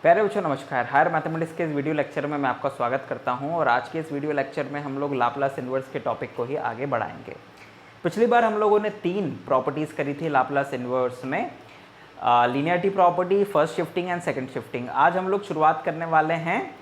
प्यारे बच्चों नमस्कार। हायर मैथमेटिक्स के इस वीडियो लेक्चर में मैं आपका स्वागत करता हूं और आज के इस वीडियो लेक्चर में हम लोग लाप्लास इन्वर्स के टॉपिक को ही आगे बढ़ाएंगे। पिछली बार हम लोगों ने 3 प्रॉपर्टीज़ करी थी लाप्लास इन्वर्स में, linearity property, first shifting and second shifting. आज हम लोग शुरुआत करने वाले हैं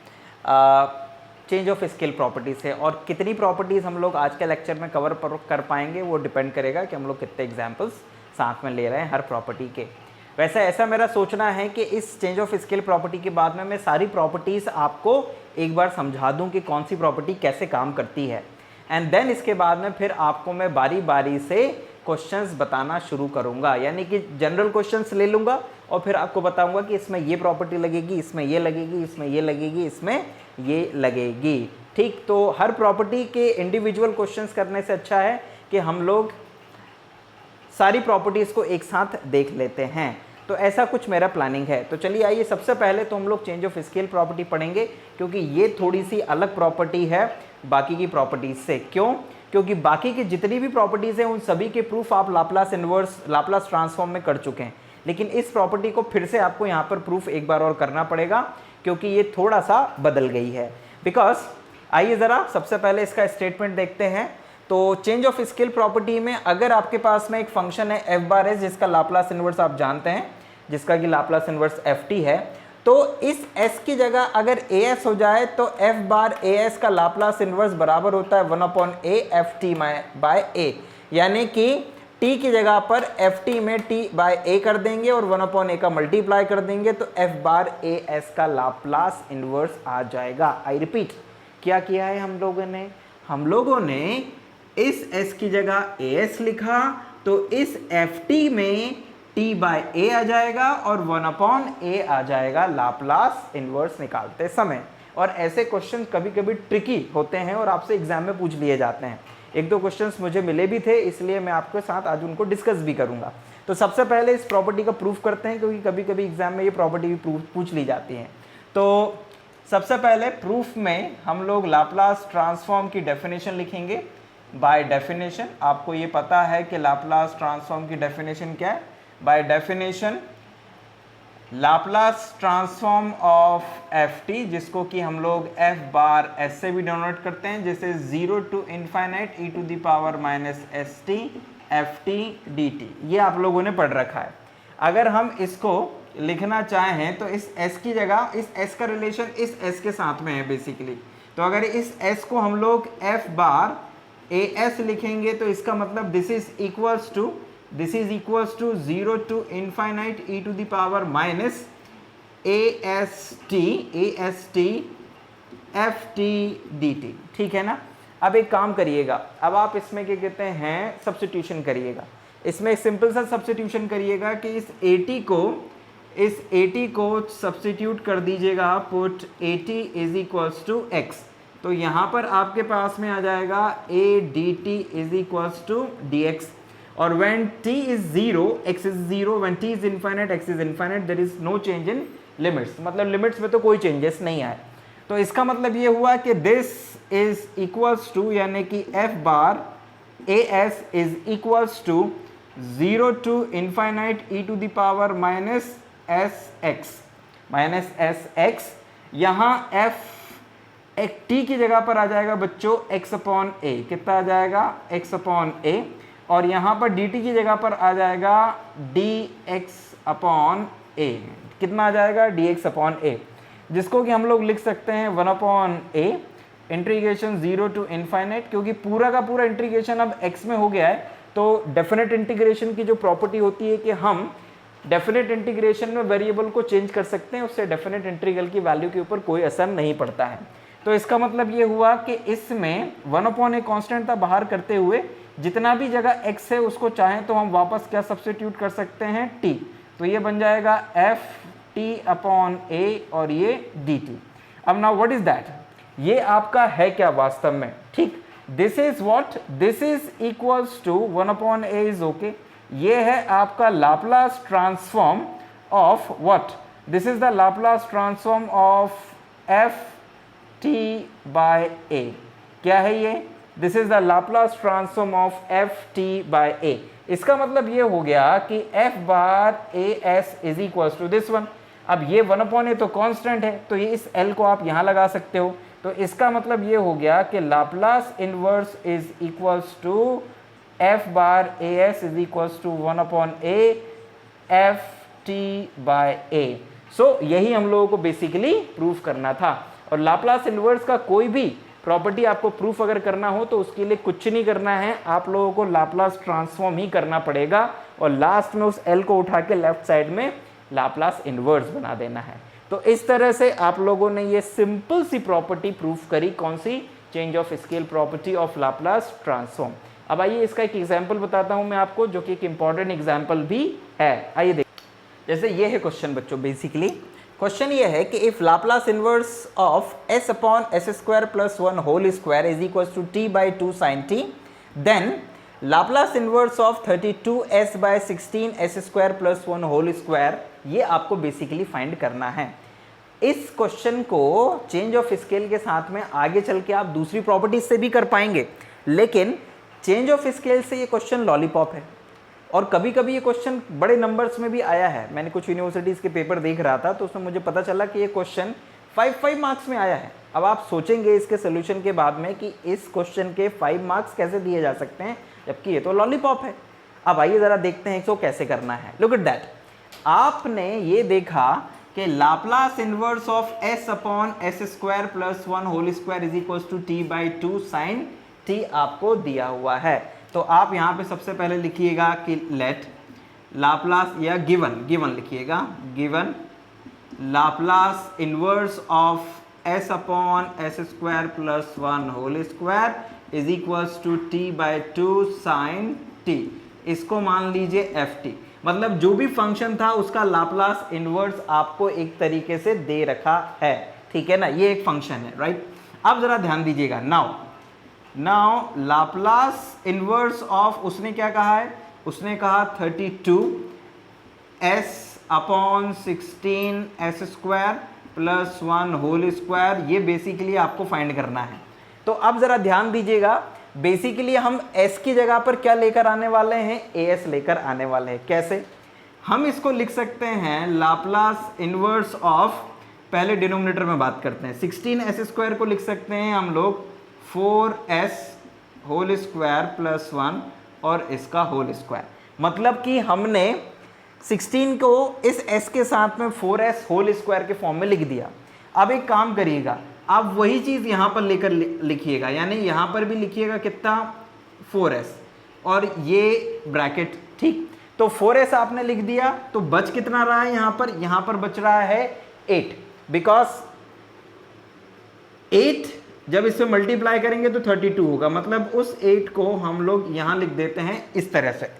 चेंज ऑफ स्केल प्रॉपर्टी से, और कितनी प्रॉपर्टीज़ हम लोग आज के लेक्चर में कवर कर पाएंगे वो डिपेंड करेगा कि हम लोग कितने एग्जाम्पल्स साथ में ले रहे हैं हर प्रॉपर्टी के। वैसे ऐसा मेरा सोचना है कि इस चेंज ऑफ स्केल प्रॉपर्टी के बाद में मैं सारी प्रॉपर्टीज़ आपको एक बार समझा दूं कि कौन सी प्रॉपर्टी कैसे काम करती है, एंड देन इसके बाद में फिर आपको मैं बारी बारी से क्वेश्चंस बताना शुरू करूंगा। यानी कि जनरल क्वेश्चंस ले लूंगा और फिर आपको बताऊंगा कि इसमें ये प्रॉपर्टी लगेगी, इसमें ये लगेगी, इसमें ये लगेगी, इसमें ये लगेगी। ठीक, तो हर प्रॉपर्टी के इंडिविजुअल क्वेश्चंस करने से अच्छा है कि हम लोग सारी प्रॉपर्टीज़ को एक साथ देख लेते हैं। तो ऐसा कुछ मेरा प्लानिंग है। तो चलिए आइए, सबसे पहले तो हम लोग चेंज ऑफ स्केल प्रॉपर्टी पढ़ेंगे, क्योंकि ये थोड़ी सी अलग प्रॉपर्टी है बाकी की प्रॉपर्टीज से। क्यों? क्योंकि बाकी की जितनी भी प्रॉपर्टीज़ हैं उन सभी के प्रूफ आप लाप्लास इन्वर्स, लाप्लास ट्रांसफॉर्म में कर चुके हैं, लेकिन इस प्रॉपर्टी को फिर से आपको यहाँ पर प्रूफ एक बार और करना पड़ेगा क्योंकि ये थोड़ा सा बदल गई है। बिकॉज आइए ज़रा सबसे पहले इसका स्टेटमेंट देखते हैं। तो चेंज ऑफ स्केल प्रॉपर्टी में अगर आपके पास में एक फंक्शन है f बार एस, जिसका लाप्लास इन्वर्स आप जानते हैं, जिसका कि लाप्लास इन्वर्स ft है, तो इस s की जगह अगर as हो जाए तो f बार as का लाप्लास इन्वर्स बराबर होता है 1/a ft बाय a। यानी कि t की जगह पर ft में t बाय a कर देंगे और 1/a का मल्टीप्लाई कर देंगे तो f बार as का लाप्लास इन्वर्स आ जाएगा। आई रिपीट, क्या किया है हम लोगों ने इस s की जगह as लिखा तो इस ft में t बाय a आ जाएगा और 1/a आ जाएगा लाप्लास इन्वर्स निकालते समय। और ऐसे क्वेश्चन कभी कभी ट्रिकी होते हैं और आपसे एग्जाम में पूछ लिए जाते हैं। एक दो क्वेश्चंस मुझे मिले भी थे, इसलिए मैं आपके साथ आज उनको डिस्कस भी करूंगा। तो सबसे पहले इस प्रॉपर्टी का प्रूफ करते हैं, क्योंकि कभी कभी एग्जाम में ये प्रॉपर्टी भी पूछ ली जाती है। तो सबसे पहले प्रूफ में हम लोग लाप्लास ट्रांसफॉर्म की डेफिनेशन लिखेंगे। बाय डेफिनेशन आपको ये पता है कि लाप्लास ट्रांसफॉर्म की डेफिनेशन क्या है। By definition Laplace transform of ft, जिसको कि हम लोग f बार s से भी डिनोट करते हैं, जैसे 0 to infinite e to the power minus st ft dt, ये आप लोगों ने पढ़ रखा है। अगर हम इसको लिखना चाहें तो इस s की जगह, इस s का रिलेशन इस s के साथ में है बेसिकली। तो अगर इस s को हम लोग f बार as लिखेंगे तो इसका मतलब this is equals to 0 to infinite e to the power minus ast ft dt। ठीक है ना। अब एक काम करिएगा, अब आप इसमें क्या कहते हैं, सब्स्टिट्यूशन करिएगा। इसमें सिंपल सा सब्स्टिट्यूशन करिएगा कि इस 80 को सब्स्टिट्यूट कर दीजिएगा, put 80 is equals to x। तो यहाँ पर आपके पास में आ जाएगा a dt is equals to dx, और when t is 0 x is 0, when t is infinite x is infinite, there is no change in limits। मतलब लिमिट्स में तो कोई चेंजेस नहीं आए। तो इसका मतलब ये हुआ कि this is equals to, यानी कि f bar as is equals to 0 to infinite e to the power minus sx। यहाँ f एक t की जगह पर आ जाएगा बच्चों x/a। कितना आ जाएगा? x/a। और यहाँ पर dt की जगह पर आ जाएगा dx/a। कितना आ जाएगा? dx/a, जिसको कि हम लोग लिख सकते हैं 1/a इंटीग्रेशन 0 टू इनफाइनाइट। क्योंकि पूरा का पूरा इंटीग्रेशन अब x में हो गया है, तो डेफिनेट इंटीग्रेशन की जो प्रॉपर्टी होती है कि हम डेफिनेट इंटीग्रेशन में वेरिएबल को चेंज कर सकते हैं, उससे डेफिनेट इंटीग्रल की वैल्यू के ऊपर कोई असर नहीं पड़ता है। तो इसका मतलब ये हुआ कि इसमें 1/a कांस्टेंट था बाहर करते हुए, जितना भी जगह x है उसको चाहें तो हम वापस क्या सब्स्टिट्यूट कर सकते हैं? t। तो ये बन जाएगा ft/a और ये dt। अब नाउ व्हाट इज दैट, ये आपका है क्या वास्तव में? ठीक, this is what, this is equals to 1/a is okay. ये है आपका Laplace transform of what, this is the Laplace transform of ft by a। क्या है ये? This is the Laplace transform of ft by a। इसका मतलब ये हो गया कि f bar as is equals to this one. अब ये 1/a तो कांस्टेंट है, तो ये इस l को आप यहाँ लगा सकते हो। तो इसका मतलब ये हो गया कि Laplace inverse is equals to f bar as is equals to 1/a f t by a। So यही हम लोगों को बेसिकली प्रूफ करना था। और लाप्लास इनवर्स का कोई भी प्रॉपर्टी आपको प्रूफ अगर करना हो तो उसके लिए कुछ नहीं करना है, आप लोगों को लाप्लास ट्रांसफॉर्म ही करना पड़ेगा और लास्ट में उस l को उठा के लेफ्ट साइड में लाप्लास इनवर्स बना देना है। तो इस तरह से आप लोगों ने ये सिंपल सी प्रॉपर्टी प्रूफ करी, कौन सी? Change of scale property of Laplace transform. अब आइए इसका एक एग्जांपल बताता हूं मैं आपको, जो कि एक इंपॉर्टेंट एग्जांपल भी है। आइए देख, जैसे ये है क्वेश्चन बच्चों। बेसिकली क्वेश्चन ये है कि if Laplace inverse of s upon s square plus 1 whole square is equal to t by 2 sine t, then Laplace inverse of 32s by 16s square plus 1 whole square, ये आपको basically find करना है। इस question को change of scale के साथ में आगे चल के आप दूसरी प्रॉपर्टीज से भी कर पाएंगे, लेकिन चेंज ऑफ स्केल से ये क्वेश्चन लॉलीपॉप है। और कभी कभी ये क्वेश्चन बड़े नंबर्स में भी आया है। मैंने कुछ यूनिवर्सिटीज़ के पेपर देख रहा था तो उसमें मुझे पता चला कि ये क्वेश्चन 5 मार्क्स में आया है। अब आप सोचेंगे इसके सोल्यूशन के बाद में कि इस क्वेश्चन के 5 मार्क्स कैसे दिए जा सकते हैं, जबकि ये तो लॉलीपॉप है। अब आइए ज़रा देखते हैं इसको कैसे करना है। लुक एट दैट, आपने ये देखा कि Laplace inverse of s upon s square plus 1 whole square is equal to t by 2 sine t आपको दिया हुआ है। तो आप यहाँ पे सबसे पहले लिखिएगा कि लेट लाप्लास, या गिवन लिखिएगा, given Laplace inverse of s upon s square plus 1 whole square is equals to t by 2 sine t। इसको मान लीजिए ft, मतलब जो भी फंक्शन था उसका लाप्लास इनवर्स आपको एक तरीके से दे रखा है, ठीक है ना। ये एक फंक्शन है, राइट। अब जरा ध्यान दीजिएगा, नाउ लाप्लास इनवर्स ऑफ, उसने क्या कहा है? उसने कहा 32s upon 16s square plus 1 whole square, ये बेसिकली आपको फाइंड करना है। तो अब जरा ध्यान दीजिएगा, बेसिकली हम s की जगह पर क्या लेकर आने वाले हैं? as लेकर आने वाले हैं। कैसे? हम इसको लिख सकते हैं लाप्लास इनवर्स ऑफ, पहले डिनोमिनेटर में बात करते हैं, 16s स्क्वायर को लिख सकते हैं हम लोग 4s होल स्क्वायर प्लस 1 और इसका होल स्क्वायर। मतलब कि हमने 16 को इस s के साथ में 4s होल स्क्वायर के फॉर्म में लिख दिया। अब एक काम करिएगा, आप वही चीज़ यहाँ पर लेकर लिखिएगा, यानी यहाँ पर भी लिखिएगा कितना? 4s और ये ब्रैकेट, ठीक। तो 4s आपने लिख दिया, तो बच कितना रहा है यहाँ पर? यहाँ पर बच रहा है 8, बिकॉज 8 जब इससे मल्टीप्लाई करेंगे तो 32 होगा। मतलब उस 8 को हम लोग यहाँ लिख देते हैं इस तरह से,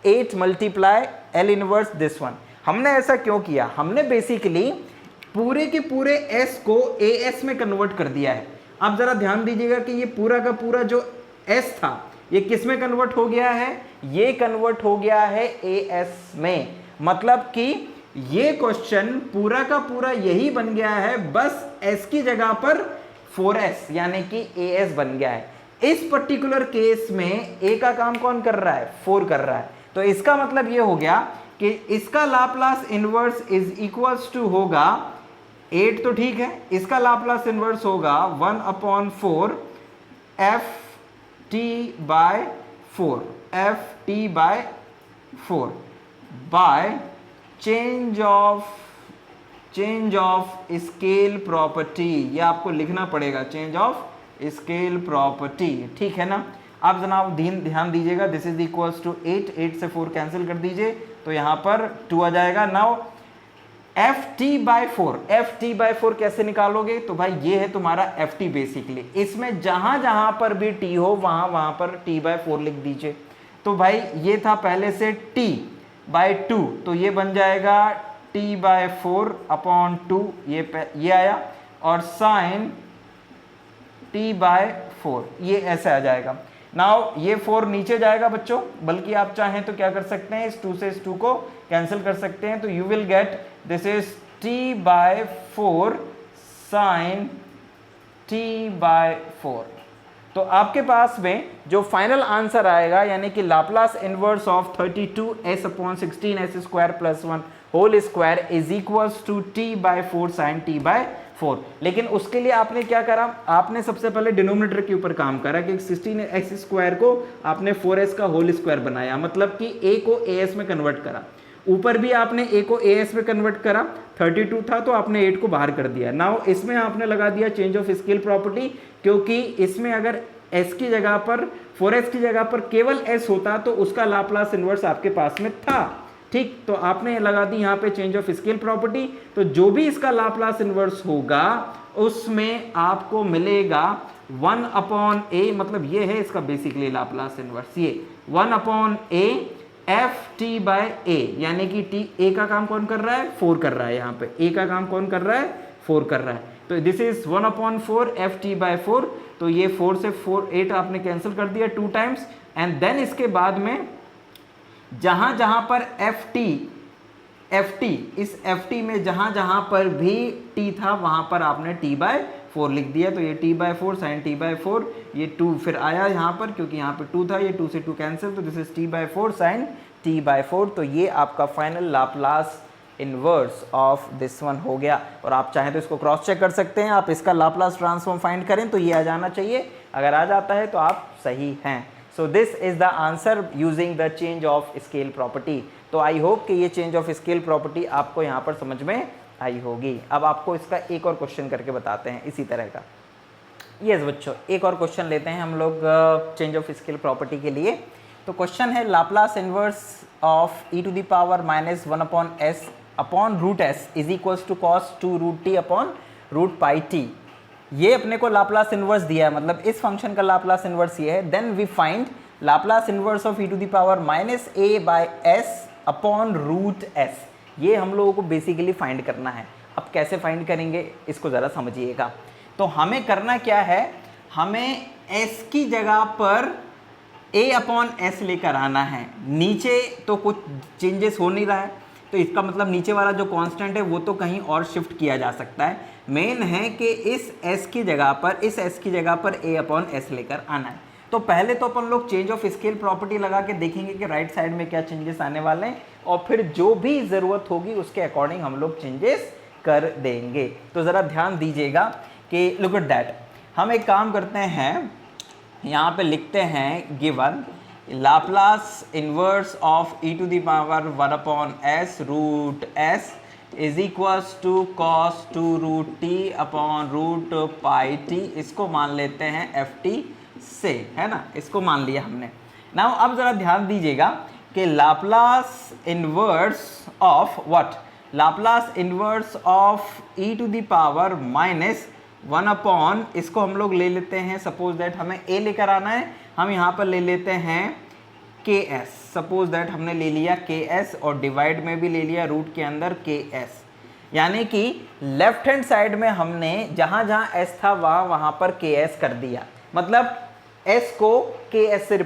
8 multiply L inverse this one. हमने ऐसा क्यों किया? हमने बेसिकली पूरे के पूरे s को as में कन्वर्ट कर दिया है। अब जरा ध्यान दीजिएगा कि ये पूरा का पूरा जो s था ये किस में कन्वर्ट हो गया है? ये कन्वर्ट हो गया है as में। मतलब कि ये क्वेश्चन पूरा का पूरा यही बन गया है, बस s की जगह पर 4s यानी कि as बन गया है। इस पर्टिकुलर केस में a का काम कौन कर रहा है? 4 कर रहा है। तो इसका मतलब ये हो गया कि इसका Laplace inverse is equals to होगा 8, तो ठीक है, इसका लाप्लास इनवर्स होगा 1/4 f t bye 4, f t bye 4 by change of scale property. ये आपको लिखना पड़ेगा, चेंज ऑफ स्केल प्रॉपर्टी, ठीक है ना। अब जनाब ध्यान दीजिएगा, दिस इज इक्वल्स टू 8 से 4 कैंसिल कर दीजिए तो यहाँ पर 2 आ जाएगा। नाउ ft बाय 4 कैसे निकालोगे? तो भाई ये है तुम्हारा ft बेसिकली। इसमें जहां पर भी t हो वहां पर t बाय 4 लिख दीजिए। तो भाई ये था पहले से t बाय 2, तो ये बन जाएगा t बाय 4 अपॉन 2, ये आया, और साइन t बाय 4 ये ऐसे आ जाएगा। नाउ ये 4 नीचे जाएगा बच्चों, बल्कि आप चाहें तो क्या कर सकते हैं, इस 2 से इस 2 को कैंसिल कर सकते हैं। तो you will get this is t bye 4 sine t bye 4। तो आपके पास में जो फाइनल आंसर आएगा यानी कि Laplace inverse of 32s/16s² + 1 whole square is equals to t/4 sin t/4। लेकिन उसके लिए आपने क्या करा, आपने सबसे पहले डिनोमिनेटर के ऊपर काम करा कि 16s² को आपने 4s का होल स्क्वायर बनाया, मतलब कि a को as में कन्वर्ट करा। ऊपर भी आपने a को as में कन्वर्ट करा, 32 था तो आपने 8 को बाहर कर दिया। नाउ इसमें आपने लगा दिया चेंज ऑफ स्केल प्रॉपर्टी, क्योंकि इसमें अगर s की जगह पर 4s की जगह पर केवल s होता तो उसका लाप्लास इनवर्स आपके पास में था, ठीक। तो आपने लगा दी यहाँ पे चेंज ऑफ स्केल प्रॉपर्टी, तो जो भी इसका लाप्लास इनवर्स होगा उसमें आपको मिलेगा 1/a, मतलब ये है इसका बेसिकली लाप्लास इनवर्स, ये 1/a ft/a, यानी कि t a का काम कौन कर रहा है, 4 कर रहा है, यहाँ पे a का काम कौन कर रहा है, 4 कर रहा है। तो दिस इज 1/4 ft/4, तो ये 4 से 4 8 आपने कैंसिल कर दिया 2 टाइम्स, एंड देन इसके बाद में जहां जहां पर ft इस ft में जहां जहां पर भी t था वहां पर आपने t/4 लिख दिया। तो ये t/4 sin t/4, ये 2 फिर आया यहाँ पर क्योंकि यहाँ पे 2 था, ये 2 से 2 कैंसिल, तो this is t/4 sin t/4। तो ये आपका final Laplace inverse of this one हो गया। और आप चाहें तो इसको क्रॉस चेक कर सकते हैं, आप इसका लाप्लास ट्रांसफॉर्म फाइंड करें तो ये आ जाना चाहिए, अगर आ जाता है तो आप सही हैं। सो this is the answer using the change of scale property. तो आई होप कि ये चेंज ऑफ स्केल प्रॉपर्टी आपको यहाँ पर समझ में आई होगी। अब आपको इसका एक और क्वेश्चन करके बताते हैं इसी तरह का। यस बच्चों, एक और क्वेश्चन लेते हैं हम लोग चेंज ऑफ स्केल प्रॉपर्टी के लिए। तो क्वेश्चन है Laplace inverse of e to the power -1/s upon root s is equals to cos 2√t/√πt। ये अपने को लाप्लास इनवर्स दिया है, मतलब इस फंक्शन का लाप्लास इनवर्स ये है। Then we find Laplace inverse of e to the power -a/s upon root s. ये हम लोगों को बेसिकली फाइंड करना है। अब कैसे फाइंड करेंगे इसको ज़रा समझिएगा। तो हमें करना क्या है, हमें s की जगह पर a/s लेकर आना है। नीचे तो कुछ चेंजेस हो नहीं रहा है, तो इसका मतलब नीचे वाला जो कांस्टेंट है वो तो कहीं और शिफ्ट किया जा सकता है। मेन है कि इस s की जगह पर a/s लेकर आना है। तो पहले तो अपन लोग चेंज ऑफ स्केल प्रॉपर्टी लगा के देखेंगे कि राइट साइड में क्या चेंजेस आने वाले हैं, और फिर जो भी ज़रूरत होगी उसके अकॉर्डिंग हम लोग चेंजेस कर देंगे। तो ज़रा ध्यान दीजिएगा कि लुक एट दैट। हम एक काम करते हैं, यहाँ पे लिखते हैं given Laplace inverse of e to the power 1/s रूट s is equals to cos 2√t/√πt। इसको मान लेते हैं ft से, है ना, इसको मान लिया हमने। नाउ अब ज़रा ध्यान दीजिएगा कि Laplace inverse of what, Laplace inverse of e to the power -1/, इसको हम लोग ले लेते हैं, सपोज दैट हमें a लेकर आना है, हम यहाँ पर ले लेते हैं ks। सपोज दैट हमने ले लिया ks और डिवाइड में भी ले लिया रूट के अंदर ks, यानी कि लेफ्ट हैंड साइड में हमने जहाँ जहाँ s था वहाँ पर ks कर दिया, मतलब s को ks से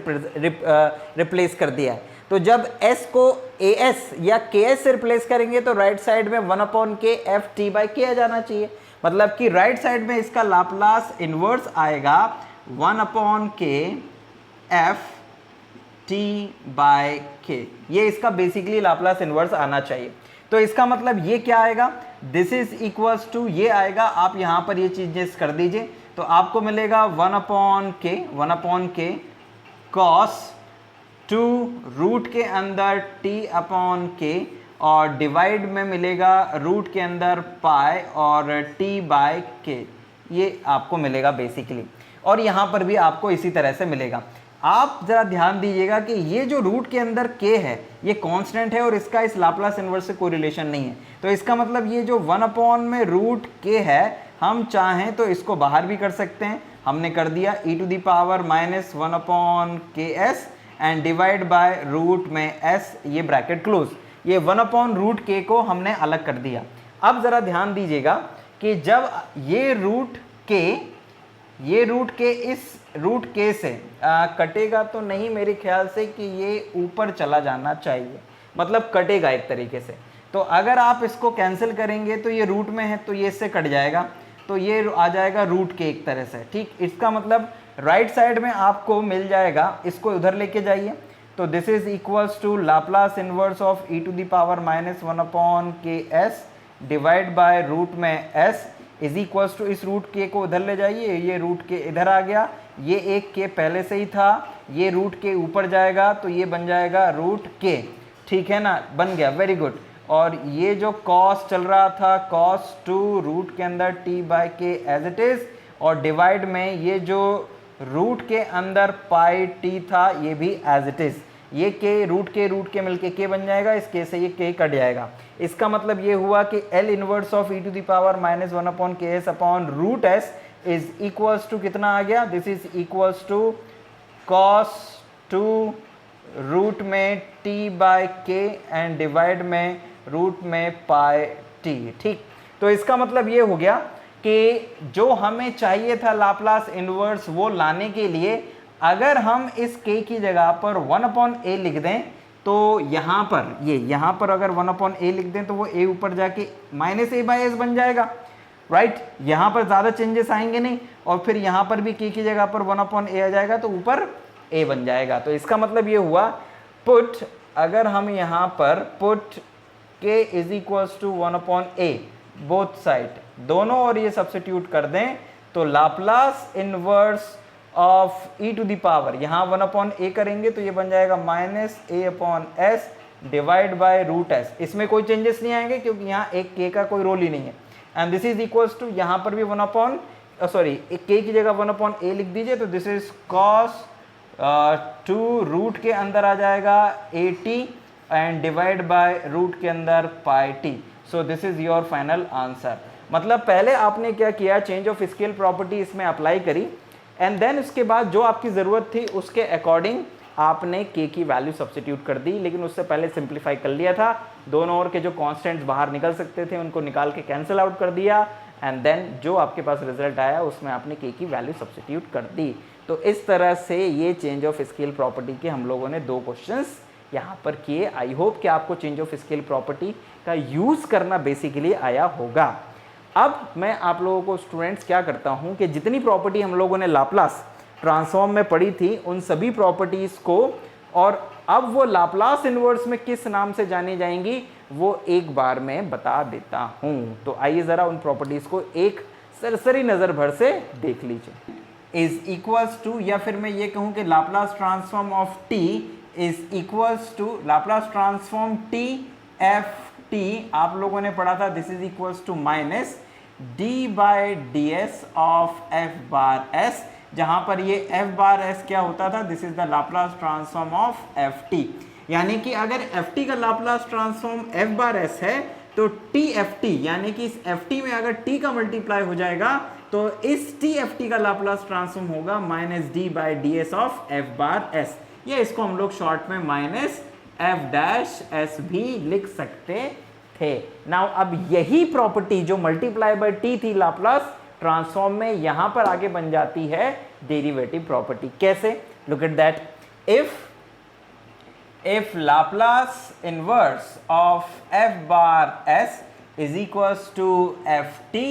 रिप्लेस कर दिया है। तो जब s को as या ks से रिप्लेस करेंगे तो राइट साइड में 1/k ft/k आ जाना चाहिए, मतलब कि राइट साइड में इसका लाप्लास इनवर्स आएगा 1/k ft/k। ये इसका बेसिकली लाप्लास इनवर्स आना चाहिए। तो इसका मतलब ये क्या आएगा, दिस इज इक्वल्स टू, ये आएगा, आप यहाँ पर ये चीजें कर दीजिए तो आपको मिलेगा 1/k cos 2 रूट के अंदर t/k और डिवाइड में मिलेगा रूट के अंदर पाई और t/k, ये आपको मिलेगा बेसिकली। और यहाँ पर भी आपको इसी तरह से मिलेगा। आप ज़रा ध्यान दीजिएगा कि ये जो रूट के अंदर k है ये कांस्टेंट है और इसका इस लाप्लास इनवर्स से कोई रिलेशन नहीं है। तो इसका मतलब ये जो 1/ में रूट k है, हम चाहें तो इसको बाहर भी कर सकते हैं। हमने कर दिया e to the power -1/ks and divide by root में s, ये ब्रैकेट क्लोज, ये 1/√k को हमने अलग कर दिया। अब ज़रा ध्यान दीजिएगा कि जब ये रूट k इस रूट k से कटेगा तो नहीं, मेरे ख्याल से कि ये ऊपर चला जाना चाहिए, मतलब कटेगा एक तरीके से। तो अगर आप इसको कैंसिल करेंगे तो ये रूट में है तो ये इससे कट जाएगा, तो ये आ जाएगा रूट k एक तरह से, ठीक। इसका मतलब राइट साइड में आपको मिल जाएगा, इसको उधर लेके जाइए, तो this is equals to Laplace inverse of e to the power minus 1 upon k s divide by root में s इज इक्वल्स टू, इस रूट के को उधर ले जाइए, ये रूट के इधर आ गया, ये एक के पहले से ही था, ये रूट के ऊपर जाएगा तो ये बन जाएगा रूट के, ठीक है ना, बन गया, वेरी गुड। और ये जो कॉस चल रहा था, कॉस टू रूट के अंदर t बाय के एज इट इज, और डिवाइड में ये जो रूट के अंदर पाई t था ये भी एज इट इज, ये के रूट के मिलके के बन जाएगा, इस के से ये के कट जाएगा। इसका मतलब ये हुआ कि L inverse of e to the power minus 1 upon k s upon root s is equals to कितना आ गया, this is equals to cos two root में t by k and divide में रूट में पाई t, ठीक। तो इसका मतलब ये हो गया कि जो हमें चाहिए था लाप्लास इनवर्स वो लाने के लिए अगर हम इस k की जगह पर 1 अपॉन a लिख दें तो यहाँ पर यहाँ पर अगर 1 अपॉन a लिख दें तो वो a ऊपर जाके माइनस a बाई एस बन जाएगा, राइट। यहाँ पर ज़्यादा चेंजेस आएंगे नहीं, और फिर यहाँ पर भी k की जगह पर 1 अपॉन a आ जाएगा तो ऊपर a बन जाएगा। तो इसका मतलब ये हुआ पुट, अगर हम यहाँ पर put k is equals to 1 upon a both side, दोनों और ये सब्स्टिट्यूट कर दें तो Laplace inverse of e to the power, यहाँ 1 अपॉन a करेंगे तो ये बन जाएगा minus a upon s divide by root s, इसमें कोई चेंजेस नहीं आएंगे क्योंकि यहाँ एक k का कोई रोल ही नहीं है। And this is equals to, यहाँ पर भी 1 अपॉन सॉरी k की जगह 1 अपॉन a लिख दीजिए, तो this is cos two root के अंदर आ जाएगा a t and divide by root के अंदर pi t। So this is your final answer. मतलब पहले आपने क्या किया, चेंज ऑफ स्केल प्रॉपर्टी इसमें अप्लाई करी एंड देन उसके बाद जो आपकी ज़रूरत थी उसके अकॉर्डिंग आपने k की वैल्यू सब्स्टिट्यूट कर दी, लेकिन उससे पहले सिंप्लीफाई कर लिया था, दोनों ओर के जो कांस्टेंट्स बाहर निकल सकते थे उनको निकाल के कैंसिल आउट कर दिया एंड देन जो आपके पास रिजल्ट आया उसमें आपने k की वैल्यू सब्स्टिट्यूट कर दी। तो इस तरह से ये चेंज ऑफ स्केल प्रॉपर्टी के हम लोगों ने 2 क्वेश्चंस यहाँ पर किए। आई होप कि आपको चेंज ऑफ स्केल प्रॉपर्टी का यूज़ करना बेसिकली आया होगा। अब मैं आप लोगों को स्टूडेंट्स क्या करता हूँ कि जितनी प्रॉपर्टी हम लोगों ने लाप्लास ट्रांसफॉर्म में पढ़ी थी उन सभी प्रॉपर्टीज़ को, और अब वो लाप्लास इनवर्स में किस नाम से जानी जाएंगी वो एक बार में बता देता हूँ। तो आइए ज़रा उन प्रॉपर्टीज़ को एक सरसरी नज़र भर से देख लीजिए। इज इक्वल्स टू, या फिर मैं ये कहूँ कि Laplace transform of t is equals to Laplace transform t F t, आप लोगों ने पढ़ा था, this is equals to minus d by d s of F bar s, जहां पर ये एफ बार एस क्या होता था, this is the Laplace transform of f t. यानी कि अगर एफ टी का Laplace transform f bar s है तो टी एफ टी, यानी कि इस एफ टी में अगर टी का मल्टीप्लाई हो जाएगा तो इस टी एफ टी का लाप्लास ट्रांसफॉर्म होगा minus d by d s of F bar S, या इसको हम लोग शॉर्ट में माइनस एफ डैश एस भी लिख सकते थे। नाउ अब यही प्रॉपर्टी जो मल्टीप्लाई बाय टी थी लाप्लास ट्रांसफॉर्म में, यहां पर आगे बन जाती है डेरिवेटिव प्रॉपर्टी। कैसे? Look at that, if Laplace inverse of f bar s is equals to ft,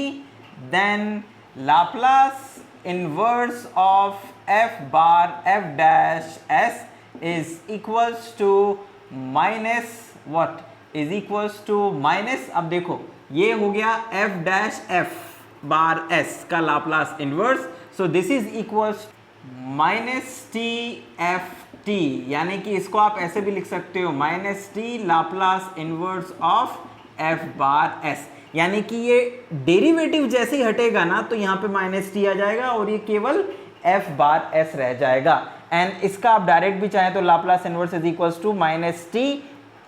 then Laplace inverse of f bar f dash s is equals to minus what? Is equals to minus, अब देखो ये हो गया f dash f bar s का Laplace inverse, so this is equals minus T F t, यानी कि इसको आप ऐसे भी लिख सकते हो minus T Laplace inverse of F bar S, यानी कि ये डेरिवेटिव जैसे ही हटेगा ना तो यहाँ पे माइनस टी आ जाएगा और ये केवल एफ बार एस रह जाएगा। एंड इसका आप डायरेक्ट भी चाहें तो Laplace inverse is equals to minus T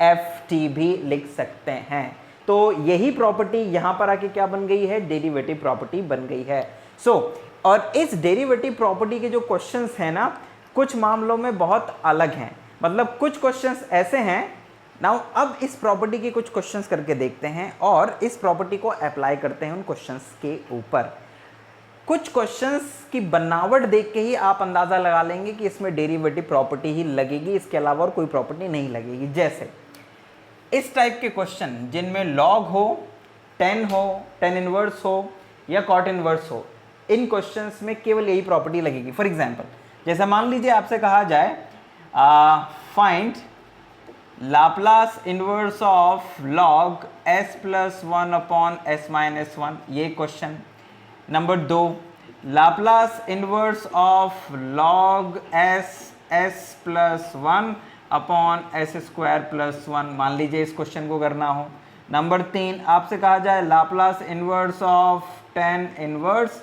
F t भी लिख सकते हैं। तो यही प्रॉपर्टी यहाँ पर आके क्या बन गई है, डेरिवेटिव प्रॉपर्टी बन गई है। और इस डेरिवेटिव प्रॉपर्टी के जो क्वेश्चंस हैं ना, कुछ मामलों में बहुत अलग हैं, मतलब कुछ क्वेश्चंस ऐसे हैं। नाउ अब इस प्रॉपर्टी के कुछ क्वेश्चंस करके देखते हैं और इस प्रॉपर्टी को अप्लाई करते हैं उन क्वेश्चंस के ऊपर। कुछ क्वेश्चंस की बनावट देख के ही आप अंदाज़ा लगा लेंगे कि इसमें डेरिवेटिव प्रॉपर्टी ही लगेगी, इसके अलावा और कोई प्रॉपर्टी नहीं लगेगी। जैसे इस टाइप के क्वेश्चन जिनमें लॉग हो, टेन हो, टेन इनवर्स हो या कॉट इनवर्स हो, इन क्वेश्चंस में केवल यही प्रॉपर्टी लगेगी। फॉर एग्जांपल जैसे मान लीजिए आपसे कहा जाए find Laplace inverse of log s plus 1 upon s minus 1, ये question. Number 2, Laplace inverse of log s plus 1 upon s square plus 1, मान लीजिए इस क्वेश्चन को करना हो। नंबर 3, आपसे कहा जाए Laplace inverse of tan inverse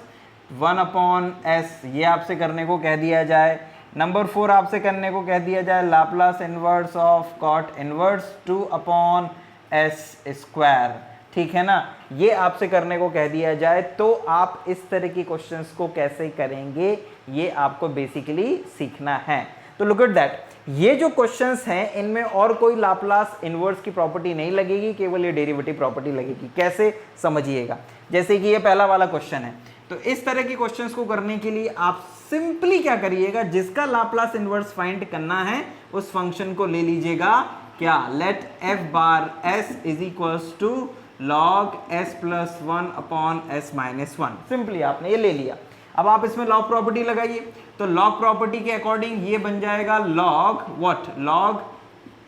1 upon s, ये आपसे करने को कह दिया जाए। नंबर 4, आपसे करने को कह दिया जाए Laplace inverse of cot inverse 2 upon s square, ठीक है ना, ये आपसे करने को कह दिया जाए। तो आप इस तरह की क्वेश्चंस को कैसे करेंगे ये आपको बेसिकली सीखना है। तो लुक एट दैट, ये जो क्वेश्चंस हैं इनमें और कोई लाप्लास इनवर्स की प्रॉपर्टी नहीं लगेगी, केवल ये डेरिवेटिव प्रॉपर्टी लगेगी। कैसे, समझिएगा। जैसे कि ये पहला वाला क्वेश्चन है, तो इस तरह के क्वेश्चंस को करने के लिए आप सिंपली क्या करिएगा, जिसका लाप्लास इनवर्स फाइंड करना है उस फंक्शन को ले लीजिएगा, क्या, let f bar s is equals to log s plus 1 upon s minus 1। Simply आपने ये ले लिया। अब आप इसमें लॉग प्रॉपर्टी लगाइए, तो लॉग प्रॉपर्टी के अकॉर्डिंग ये बन जाएगा log what, log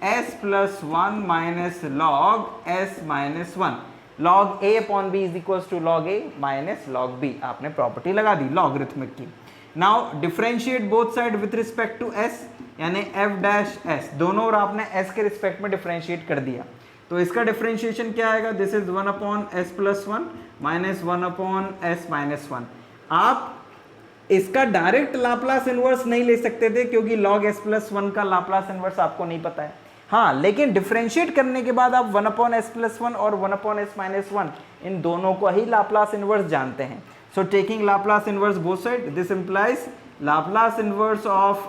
s plus 1 minus log s minus 1, log a upon b is equals to log a minus log b। आपने प्रॉपर्टी लगा दी लॉगरिथमिक की। Now differentiate both side with respect to s, यानी f dash s, दोनों और आपने s के respect में डिफरेंशिएट कर दिया। तो इसका डिफरेंशिएशन क्या आएगा, this is 1 upon s plus 1 minus 1 upon s minus 1। आप इसका डायरेक्ट लाप्लास इनवर्स नहीं ले सकते थे क्योंकि log s प्लस 1 का लाप्लास इनवर्स आपको नहीं पता है। हाँ, लेकिन डिफरेंशिएट करने के बाद आप 1 अपॉन s प्लस 1 और 1 अपॉन s माइनस 1 इन दोनों को ही लाप्लास इनवर्स जानते हैं। So taking Laplace inverse both sides, this implies Laplace inverse of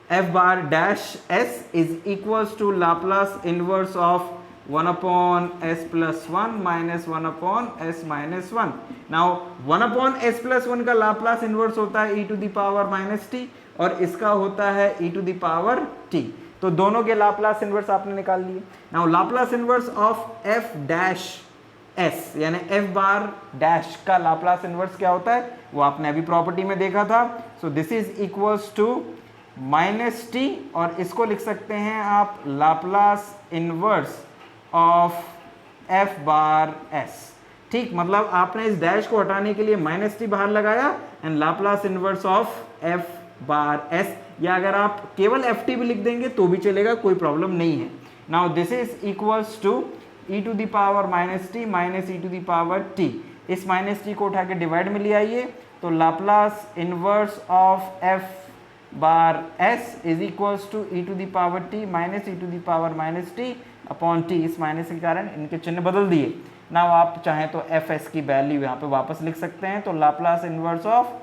f bar dash s is equals to Laplace inverse of 1 upon s plus 1 minus 1 upon s minus 1. Now 1 upon s plus 1 का Laplace inverse होता है e to the power minus t और इसका होता है e to the power t। तो दोनों के Laplace inverse आपने निकाल लिए। Now Laplace inverse of f dash s यानी f बार डैश का लाप्लास इनवर्स क्या होता है वो आपने अभी प्रॉपर्टी में देखा था। So this is equals to minus T और इसको लिख सकते हैं आप Laplace inverse of f bar s। ठीक, मतलब आपने इस डैश को हटाने के लिए माइनस टी बाहर लगाया and Laplace inverse of f bar s, या अगर आप केवल एफ टी भी लिख देंगे तो भी चलेगा, कोई प्रॉब्लम नहीं है। Now this is equals to e to the power minus t minus e to the power t। इस माइनस टी को उठा के डिवाइड में ले आइए, तो Laplace inverse of f bar s is equals to e to the power t minus e to the power minus t upon t। इस minus के कारण इनके चिन्ह बदल दिए। नाउ आप चाहें तो एफ एस की वैल्यू यहाँ पे वापस लिख सकते हैं, तो Laplace inverse of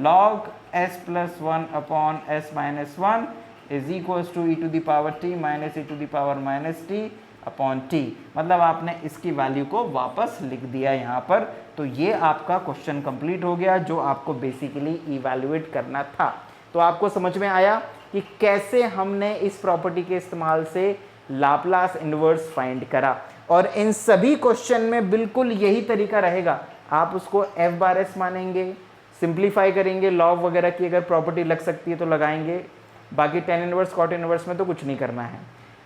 log s plus 1 upon s minus 1 is equals to e to the power t minus e to the power minus t upon t। मतलब आपने इसकी वैल्यू को वापस लिख दिया यहाँ पर। तो ये आपका क्वेश्चन कंप्लीट हो गया जो आपको बेसिकली इवैल्यूएट करना था। तो आपको समझ में आया कि कैसे हमने इस प्रॉपर्टी के इस्तेमाल से लाप्लास इनवर्स फाइंड करा। और इन सभी क्वेश्चन में बिल्कुल यही तरीका रहेगा, आप उसको f बार s मानेंगे, सिंप्लीफाई करेंगे, लॉग वगैरह की अगर प्रॉपर्टी लग सकती है तो लगाएंगे, बाकी tan इनवर्स कॉट इनवर्स में तो कुछ नहीं करना है।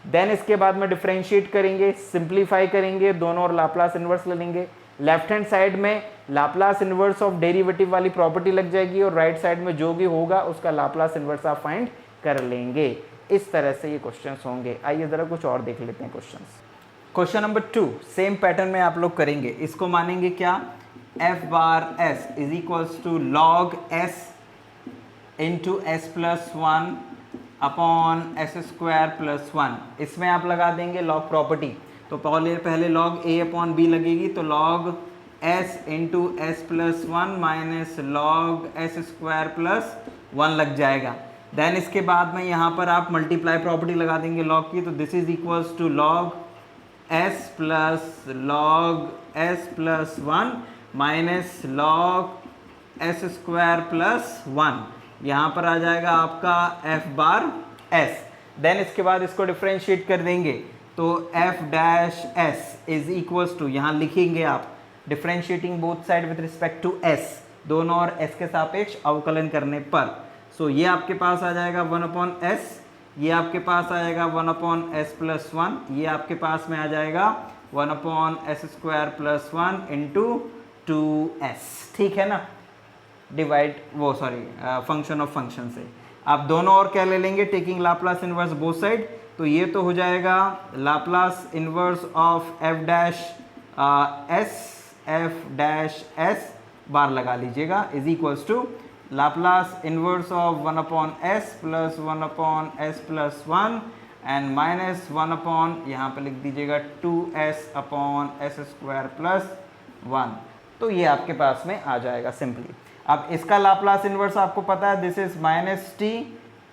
देन इसके बाद में डिफरेंशिएट करेंगे, सिंप्लीफाई करेंगे, दोनों और लाप्लास इनवर्स ले लेंगे। लेफ्ट हैंड साइड में लाप्लास इनवर्स ऑफ डेरिवेटिव वाली प्रॉपर्टी लग जाएगी और राइट साइड में जो भी होगा उसका लाप्लास इनवर्स आप फाइंड कर लेंगे। इस तरह से ये क्वेश्चंस होंगे। आइए जरा कुछ और देख लेते हैं questions. Question number 2 same pattern में आप लोग करेंगे। इसको मानेंगे क्या, f bar s is equals to log s into s plus 1 upon S square plus 1। इसमें आप लगा देंगे लॉग प्रॉपर्टी, तो पहले लॉग a अपॉन b लगेगी, तो log s into S plus 1 minus log S square plus 1 लग जाएगा। देन इसके बाद में यहाँ पर आप मल्टीप्लाई प्रॉपर्टी लगा देंगे लॉग की, तो this is equals to log s plus log s plus 1 minus log s square plus 1। यहाँ पर आ जाएगा आपका f बार s। देन इसके बाद इसको डिफरेंशिएट कर देंगे, तो f dash s is equals to, यहाँ लिखेंगे आप differentiating both side with respect to s, दोनों और s के सापेक्ष अवकलन करने पर। सो ये आपके पास आ जाएगा 1/s, ये आपके पास आएगा 1/s+1, ये आपके पास में आ जाएगा 1/s² + 1 × 2s, ठीक है ना, डिवाइड वो सॉरी फंक्शन ऑफ फंक्शन से। आप दोनों और क्या ले लेंगे, taking Laplace inverse both side, तो ये तो हो जाएगा Laplace inverse of f' bar लगा लीजिएगा is equals to Laplace inverse of 1/s + 1/s+1 and minus 1 यहाँ पे लिख दीजिएगा 2s/s² + 1। तो ये आपके पास में आ जाएगा सिंपली। अब इसका लाप्लास इनवर्स आपको पता है, दिस इज -t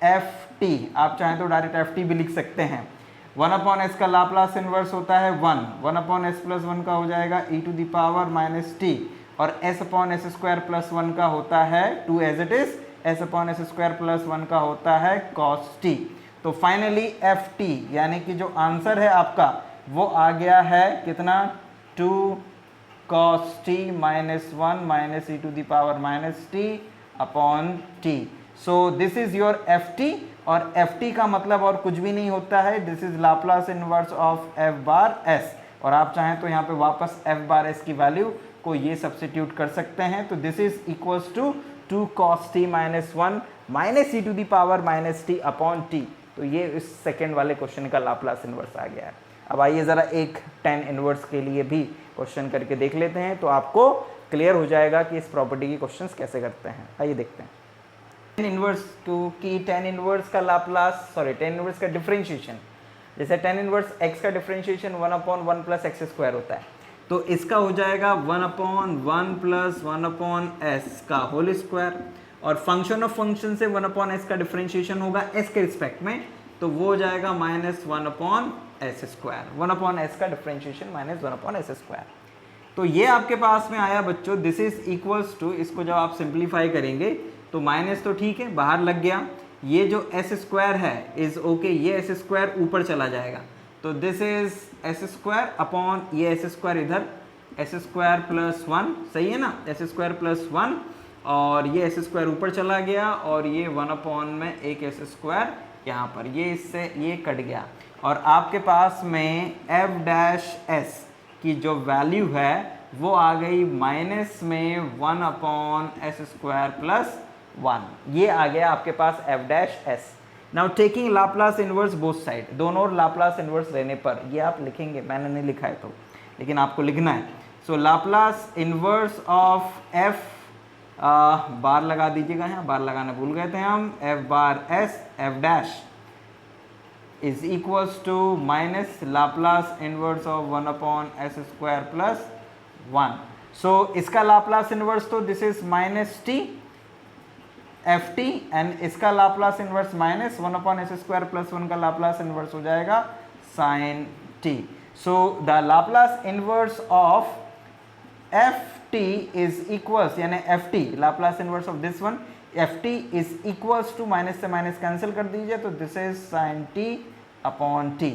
ft, आप चाहें तो डायरेक्ट ft भी लिख सकते हैं। 1/s का लाप्लास इनवर्स होता है 1, 1/s+1 का हो जाएगा e⁻−t, और s/s² + 1 का होता है 2 एज इट इज, s/s² + 1 का होता है cos t। तो फाइनली ft यानी कि जो आंसर है आपका वो आ गया है कितना, 2 cos t - 1 e⁻−t/t। So this is your ft, और ft का मतलब और कुछ भी नहीं होता है, this is Laplace inverse of f/s, और आप चाहें तो यहाँ पे वापस f/s की वैल्यू को ये सब्स्टिट्यूट कर सकते हैं। तो this is equals to 2 cos t - 1 e⁻−t/t। तो ये इस सेकेंड वाले क्वेश्चन का लाप्लास इनवर्स आ गया है। अब आइए ज़रा एक tan इनवर्स के लिए भी क्वेश्चन करके देख लेते हैं, तो आपको क्लियर हो जाएगा कि इस प्रॉपर्टी की क्वेश्चंस कैसे करते हैं। आइए देखते हैं tan इनवर्स की tan इनवर्स का लाप्लास tan इनवर्स का डिफरेंशिएशन, जैसे tan इनवर्स x का डिफरेंशिएशन 1/1 + x² होता है, तो इसका हो जाएगा 1/1 + 1/s का होल स्क्वायर, और फंक्शन ऑफ फंक्शन से 1/s का डिफरेंशिएशन होगा s के रिस्पेक्ट में, तो वो हो जाएगा -1/s², 1/s का डिफरेंशिएशन -1/s²। तो ये आपके पास में आया बच्चों, दिस इज इक्वल्स टू, इसको जब आप सिंप्लीफाई करेंगे तो माइनस तो ठीक है बाहर लग गया, ये जो s² है इज ओके, ये s² ऊपर चला जाएगा, तो दिस इज s² अपॉन ये s² इधर s² + 1, सही है ना, s² + 1, और ये s² ऊपर चला गया, और ये 1/ में एक s² यहाँ पर, ये इससे ये कट गया, और आपके पास में f' की जो वैल्यू है वो आ गई माइनस में 1/s² + 1, ये आ गया आपके पास f'। Now taking Laplace inverse both side, दोनों और लाप्लास इनवर्स लेने पर, ये आप लिखेंगे, मैंने नहीं लिखा है तो, लेकिन आपको लिखना है। सो Laplace inverse of f bar लगा दीजिएगा, यहाँ बार लगाना भूल गए थे हम, f/s f' is equals to minus Laplace inverse of 1/s² + 1। So इसका लाप्लास इनवर्स तो this is -t ft, and इसका लाप्लास इनवर्स -1/s² + 1 का लाप्लास इनवर्स हो जाएगा sin t। So the Laplace inverse of ft is equals, यानी ft Laplace inverse of this one, ft is equals to, minus से minus cancel कर दीजिए, तो this is sin t/t,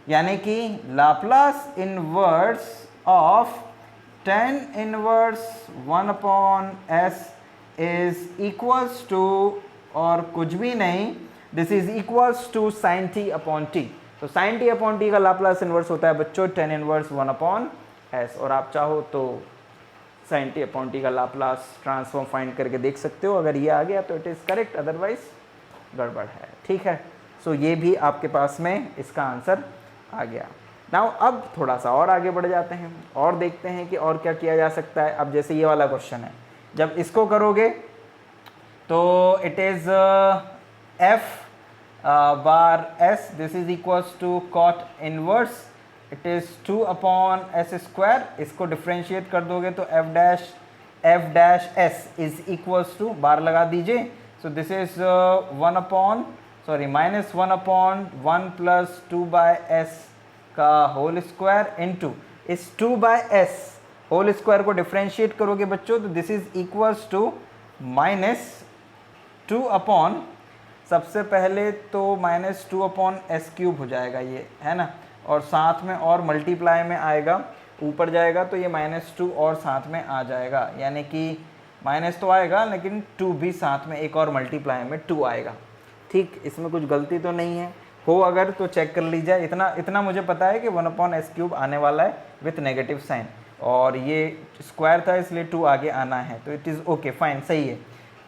यानी कि Laplace inverse of tan inverse 1/s is equals to, और कुछ भी नहीं, this is equals to sin t/t। तो sin t/t का लाप्लास इनवर्स होता है बच्चों tan इनवर्स 1/s, और आप चाहो तो sin t/t का लाप्लास ट्रांसफॉर्म फाइंड करके देख सकते हो, अगर ये आ गया तो इट इज़ करेक्ट, अदरवाइज गड़बड़ है, ठीक है। सो ये भी आपके पास में इसका आंसर आ गया। नाउ अब थोड़ा सा और आगे बढ़ जाते हैं और देखते हैं कि और क्या किया जा सकता है। अब जैसे ये वाला क्वेश्चन है, जब इसको करोगे तो it is f/s, this is equals to cot inverse, it is 2/s², इसको डिफ्रेंशिएट कर दोगे तो f'(s) इज इक्वल्स टू, बार लगा दीजिए, सो दिस इज -1/1 + 2/s का होल स्क्वायर इंटू इस 2/s होल स्क्वायर को डिफ्रेंशिएट करोगे बच्चों, तो दिस इज इक्वल्स टू -2 सबसे पहले तो -2/s³ हो जाएगा ये, है ना, और साथ में और मल्टीप्लाई में आएगा, ऊपर जाएगा तो ये -2 और साथ में आ जाएगा, यानी कि माइनस तो आएगा लेकिन 2 भी साथ में एक और मल्टीप्लाई में 2 आएगा। ठीक, इसमें कुछ गलती तो नहीं है, हो अगर तो चेक कर लीजिए। इतना मुझे पता है कि 1/s³ आने वाला है विथ नेगेटिव साइन, और ये स्क्वायर था इसलिए 2 आगे आना है, तो इट इज़ ओके, फाइन, सही है।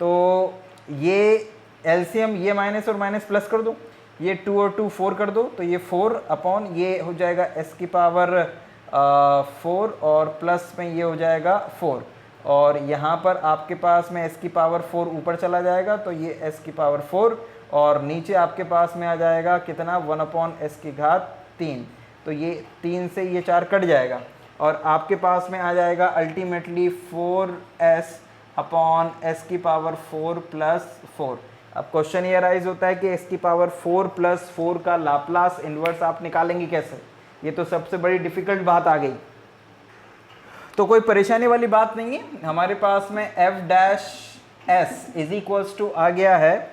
तो ये एलसीएम, ये माइनस और माइनस प्लस कर दो, ये 2 और 2 4 कर दो, तो ये 4 ये हो जाएगा s⁻4 और प्लस में ये हो जाएगा 4, और यहाँ पर आपके पास में s⁻4 ऊपर चला जाएगा तो ये s⁻4, और नीचे आपके पास में आ जाएगा कितना 1/s⁻3, तो ये 3 से ये 4 कट जाएगा, और आपके पास में आ जाएगा अल्टीमेटली 4s/s⁻4 + 4। अब क्वेश्चन ये राइज होता है कि s⁻4 + 4 का लाप्लास इन्वर्स आप निकालेंगे कैसे, ये तो सबसे बड़ी डिफिकल्ट बात आ गई। तो कोई परेशानी वाली बात नहीं है, हमारे पास में f' s = आ गया है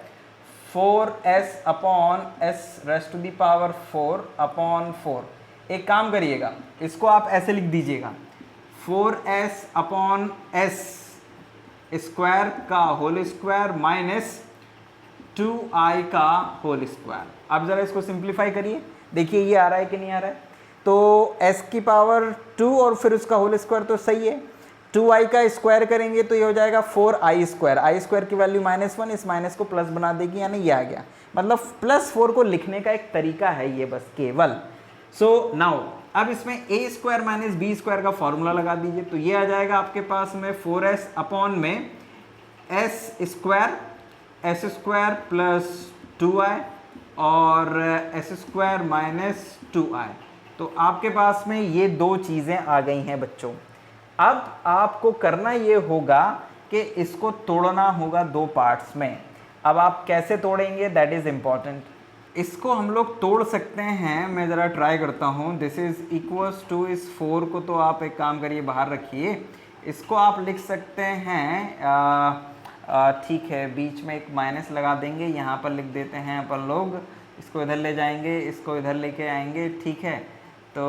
4s/s⁻4/4। एक काम करिएगा, इसको आप ऐसे लिख दीजिएगा 4s/s² का होल स्क्वायर माइनस 2i का होल स्क्वायर। आप ज़रा इसको सिंप्लीफाई करिए, देखिए ये आ रहा है कि नहीं आ रहा है। तो s⁻2 और फिर उसका होल स्क्वायर तो सही है, 2i का स्क्वायर करेंगे तो ये हो जाएगा 4i², i² की वैल्यू -1, इस माइनस को प्लस बना देगी, यानी ये आ गया। मतलब +4 को लिखने का एक तरीका है ये बस केवल। सो नाउ अब इसमें a² - b² का फॉर्मूला लगा दीजिए, तो ये आ जाएगा आपके पास में 4s/में s² + 2i और s² - 2i। तो आपके पास में ये दो चीज़ें आ गई हैं बच्चों। अब आपको करना ये होगा कि इसको तोड़ना होगा दो पार्ट्स में। अब आप कैसे तोड़ेंगे, दैट इज़ इम्पॉर्टेंट। इसको हम लोग तोड़ सकते हैं, मैं ज़रा ट्राई करता हूँ। दिस इज़ इक्वल्स टू इस 4 को तो आप एक काम करिए बाहर रखिए, इसको आप लिख सकते हैं, ठीक है, बीच में एक माइनस लगा देंगे, यहाँ पर लिख देते हैं अपन लोग, इसको इधर ले जाएंगे, इसको इधर लेके आएंगे, ठीक है। तो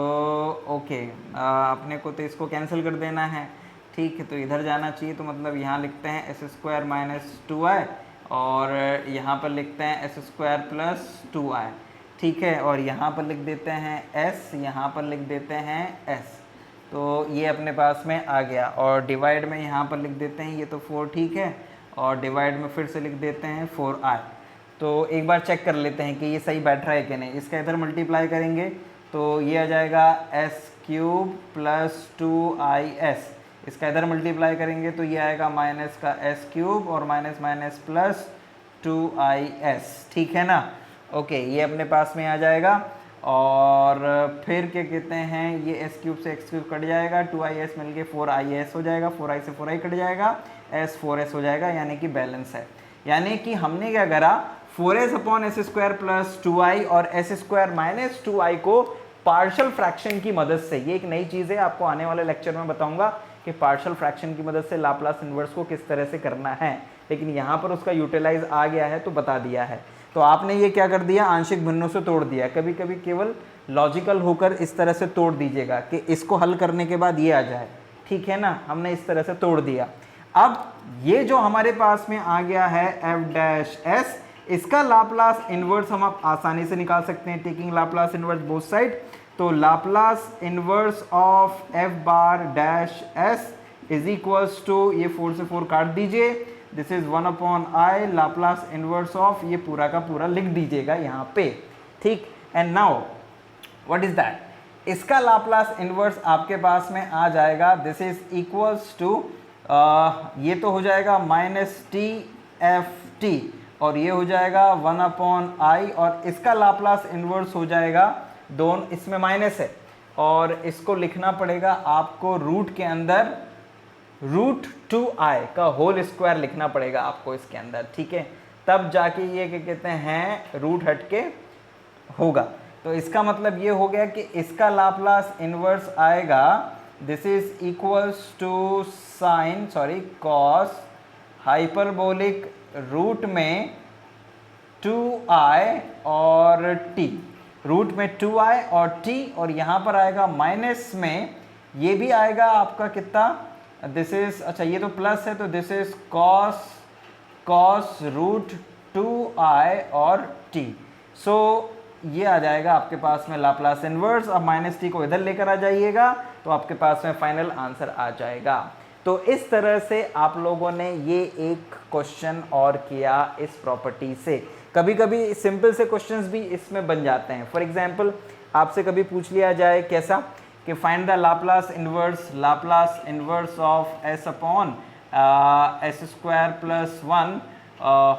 ओके, अपने को तो इसको कैंसिल कर देना है, ठीक है, तो इधर जाना चाहिए, तो मतलब यहाँ लिखते हैं s² - 2i और यहाँ पर लिखते हैं s² + 2i, ठीक है, और यहाँ पर लिख देते हैं s, यहाँ पर लिख देते हैं s। तो ये अपने पास में आ गया, और डिवाइड में यहाँ पर लिख देते हैं, ये तो 4, ठीक है, और डिवाइड में फिर से लिख देते हैं 4i। तो एक बार चेक कर लेते हैं कि ये सही बैठ रहा है कि नहीं। इसका इधर मल्टीप्लाई करेंगे तो ये आ जाएगा s³ + 2is, इसका इधर मल्टीप्लाई करेंगे तो ये आएगा माइनस का s³ और माइनस प्लस 2is, ठीक है ना। ओके, ये अपने पास में आ जाएगा, और फिर क्या कहते हैं, ये s³ से x³ कट जाएगा, 2is मिल के 4is हो जाएगा, 4i से 4i कट जाएगा, s 4s हो जाएगा, यानी कि बैलेंस है। यानी कि हमने क्या करा, 4s/s² + 2i और s² - 2i को पार्शियल फ्रैक्शन की मदद से, ये एक नई चीज़ है, आपको आने वाले लेक्चर में बताऊंगा कि पार्शियल फ्रैक्शन की मदद से लाप्लास इन्वर्स को किस तरह से करना है, लेकिन यहाँ पर उसका यूटिलाइज आ गया है तो बता दिया है। तो आपने ये क्या कर दिया, आंशिक भिन्नों से तोड़ दिया। कभी कभी केवल लॉजिकल होकर इस तरह से तोड़ दीजिएगा कि इसको हल करने के बाद ये आ जाए, ठीक है ना। हमने इस तरह से तोड़ दिया। अब ये जो हमारे पास में आ गया है f', इसका लाप्लास इन्वर्स हम आप आसानी से निकाल सकते हैं, taking Laplace inverse both side. तो Laplace inverse of f'(s) is equals to, ये 4 से 4 काट दीजिए, this is 1/i Laplace inverse of, ये पूरा का पूरा लिख दीजिएगा यहाँ पे, ठीक। And now what is that, इसका लाप्लास इन्वर्स आपके पास में आ जाएगा, दिस इज इक्वल्स टू, ये तो हो जाएगा -tft और ये हो जाएगा 1/i, और इसका लाप्लास इन्वर्स हो जाएगा, दोनों इसमें माइनस है और इसको लिखना पड़ेगा आपको रूट के अंदर, √2i का होल स्क्वायर लिखना पड़ेगा आपको इसके अंदर, ठीक है, तब जाके ये क्या कहते हैं रूट हटके होगा। तो इसका मतलब ये हो गया कि इसका लाप्लास इन्वर्स आएगा, this is equals to cos hyperbolic root में 2i और t, रूट में 2i और t, और यहाँ पर आएगा माइनस में ये भी आएगा आपका कितना, दिस इज, अच्छा ये तो प्लस है तो this is cos root 2i और t। सो ये आ जाएगा आपके पास में लाप्लास इन्वर्स। अब माइनस टी को इधर लेकर आ जाइएगा तो आपके पास में फाइनल आंसर आ जाएगा। तो इस तरह से आप लोगों ने ये एक क्वेश्चन और किया इस प्रॉपर्टी से। कभी कभी सिंपल से क्वेश्चंस भी इसमें बन जाते हैं। फॉर एग्जांपल आपसे कभी पूछ लिया जाए कैसा कि find the Laplace inverse of S upon S square plus 1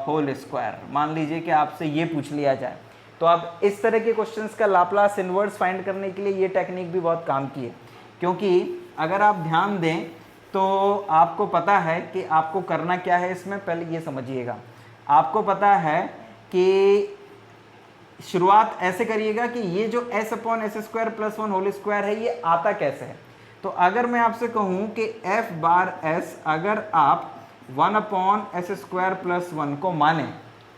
whole square. मान लीजिए कि आपसे ये पूछ लिया जाए तो आप इस तरह के क्वेश्चंस का लाप्लास इन्वर्स फाइंड करने के लिए ये टेक्निक भी बहुत काम की है, क्योंकि अगर आप ध्यान दें तो आपको पता है कि आपको करना क्या है इसमें। पहले ये समझिएगा, आपको पता है कि शुरुआत ऐसे करिएगा कि ये जो s upon S square plus 1 whole square है ये आता कैसे है। तो अगर मैं आपसे कहूँ कि f बार s अगर आप 1 अपॉन एस स्क्वायर प्लस 1 को माने,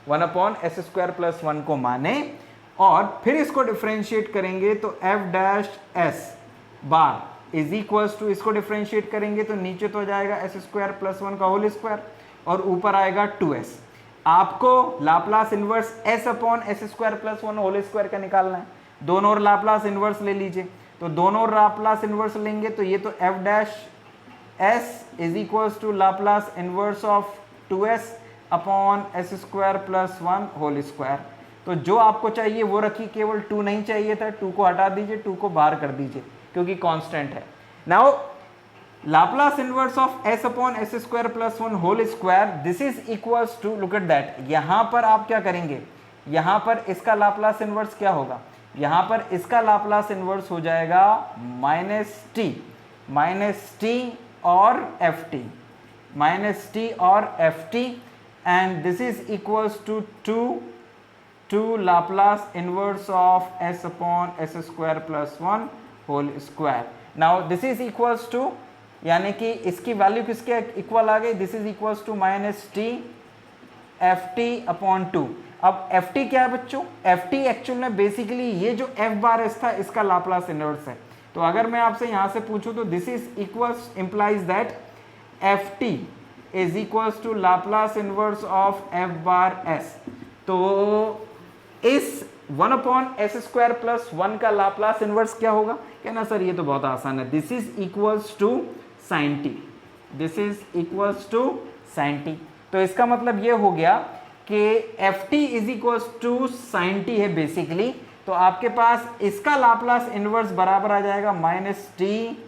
1 अपॉन एस स्क्वायर प्लस 1 को माने और फिर इसको डिफ्रेंशिएट करेंगे तो f dash s bar is equals to, इसको डिफ्रेंशिएट करेंगे तो नीचे तो हो जाएगा एस स्क्वायर प्लस 1 का होल स्क्वायर और ऊपर आएगा 2s। आपको Laplace inverse s upon S square plus 1 whole square का निकालना है। दोनों और लाप्लास इन्वर्स ले लीजिए, तो दोनों और लाप्लास इन्वर्स लेंगे तो ये तो f dash s is equals to Laplace inverse of 2s upon S square plus 1 whole square. तो जो आपको चाहिए वो रखिए, केवल 2 नहीं चाहिए था, 2 को हटा दीजिए, 2 को बाहर कर दीजिए क्योंकि कांस्टेंट है। Now Laplace inverse of s upon S square plus 1 whole square, this is equals to, look at that, यहां पर आप क्या करेंगे, यहां पर इसका लाप्लास इन्वर्स क्या होगा, यहां पर इसका लाप्लास इन्वर्स हो जाएगा माइनस टी और F T and this is equals to 2 Laplace inverse of s upon S square plus 1 whole square. Now this is equals to, यानी कि इसकी वैल्यू किसके इक्वल आ गई, this is equals to minus T F T upon 2। अब F T क्या है बच्चों, एफ टी एक्चुअल में बेसिकली ये जो एफ बार एस था इसका लाप्लास इन्वर्स है। तो अगर मैं आपसे यहां से पूछूं तो this is equals implies that F T is equals to Laplace inverse of F bar S. तो इस 1 अपॉन एस स्क्वायर प्लस 1 का लाप्लास इन्वर्स क्या होगा, कहना सर ये तो बहुत आसान है, this is equals to sine T, this is equals to sine T. तो इसका मतलब ये हो गया कि F T is equals to sine T है बेसिकली। तो आपके पास इसका लाप्लास इन्वर्स बराबर आ जाएगा minus T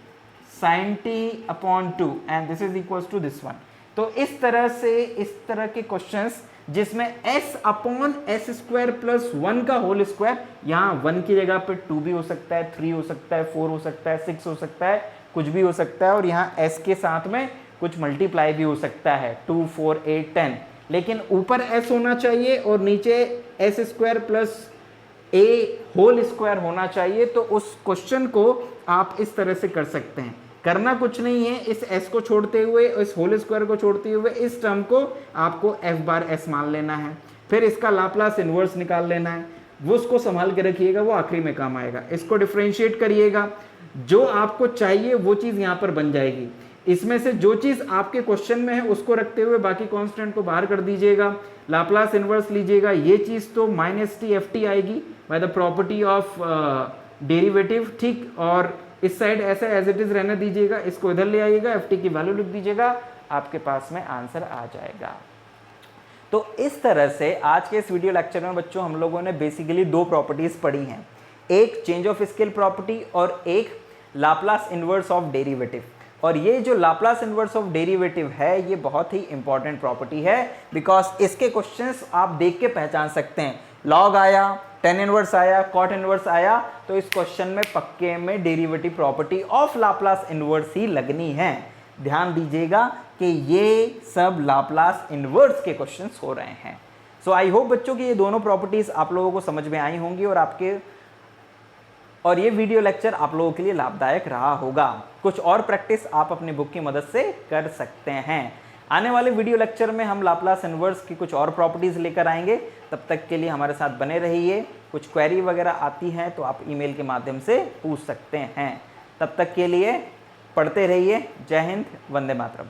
sine T upon 2 and this is equals to this one. तो इस तरह से, इस तरह के क्वेश्चंस जिसमें s upon S square plus 1 का होल स्क्वायर, यहाँ 1 की जगह पे 2 भी हो सकता है, 3 हो सकता है, 4 हो सकता है, 6 हो सकता है, कुछ भी हो सकता है, और यहाँ s के साथ में कुछ मल्टीप्लाई भी हो सकता है, 2, 4, 8, 10, लेकिन ऊपर s होना चाहिए और नीचे S square plus a whole square होना चाहिए। तो उस क्वेश्चन को आप इस तरह से कर सकते हैं। करना कुछ नहीं है, इस s को छोड़ते हुए, इस होल स्क्वायर को छोड़ते हुए इस टर्म को आपको f बार s मान लेना है, फिर इसका लाप्लास इन्वर्स निकाल लेना है, वो उसको संभाल के रखिएगा, वो आखिरी में काम आएगा। इसको डिफरेंशिएट करिएगा, जो आपको चाहिए वो चीज़ यहाँ पर बन जाएगी। इसमें से जो चीज़ आपके क्वेश्चन में है उसको रखते हुए बाकी कॉन्स्टेंट को बाहर कर दीजिएगा, लाप्लास इन्वर्स लीजिएगा, ये चीज़ तो माइनस टी एफ टी आएगी by the property of derivative, ठीक, और इस साइड ऐसा एज इट इज रहने दीजिएगा, इसको इधर ले आइएगा, एफ टी की वैल्यू लिख दीजिएगा, आपके पास में आंसर आ जाएगा। तो इस तरह से आज के इस वीडियो लेक्चर में बच्चों हम लोगों ने बेसिकली 2 प्रॉपर्टीज पढ़ी हैं, एक चेंज ऑफ स्केल प्रॉपर्टी और एक लाप्लास इन्वर्स ऑफ डेरिवेटिव। और ये जो लाप्लास इन्वर्स ऑफ डेरिवेटिव है ये बहुत ही इंपॉर्टेंट प्रॉपर्टी है, बिकॉज इसके क्वेश्चंस आप देख के पहचान सकते हैं। लॉग आया, टेन इनवर्स आया, कॉट इनवर्स आया, तो इस क्वेश्चन में पक्के में derivative property of Laplace inverse ही लगनी है। ध्यान दीजिएगा कि ये सब लाप्लास इन्वर्स के क्वेश्चंस हो रहे हैं। सो आई होप बच्चों की ये दोनों प्रॉपर्टीज आप लोगों को समझ में आई होंगी और ये वीडियो लेक्चर आप लोगों के लिए लाभदायक रहा होगा। कुछ और प्रैक्टिस आप अपनी बुक की मदद से कर सकते हैं। आने वाले वीडियो लेक्चर में हम लाप्लास इन्वर्स की कुछ और प्रॉपर्टीज लेकर आएंगे। तब तक के लिए हमारे साथ बने रहिए। कुछ क्वेरी वगैरह आती है तो आप ईमेल के माध्यम से पूछ सकते हैं। तब तक के लिए पढ़ते रहिए। जय हिंद, वंदे मातरम।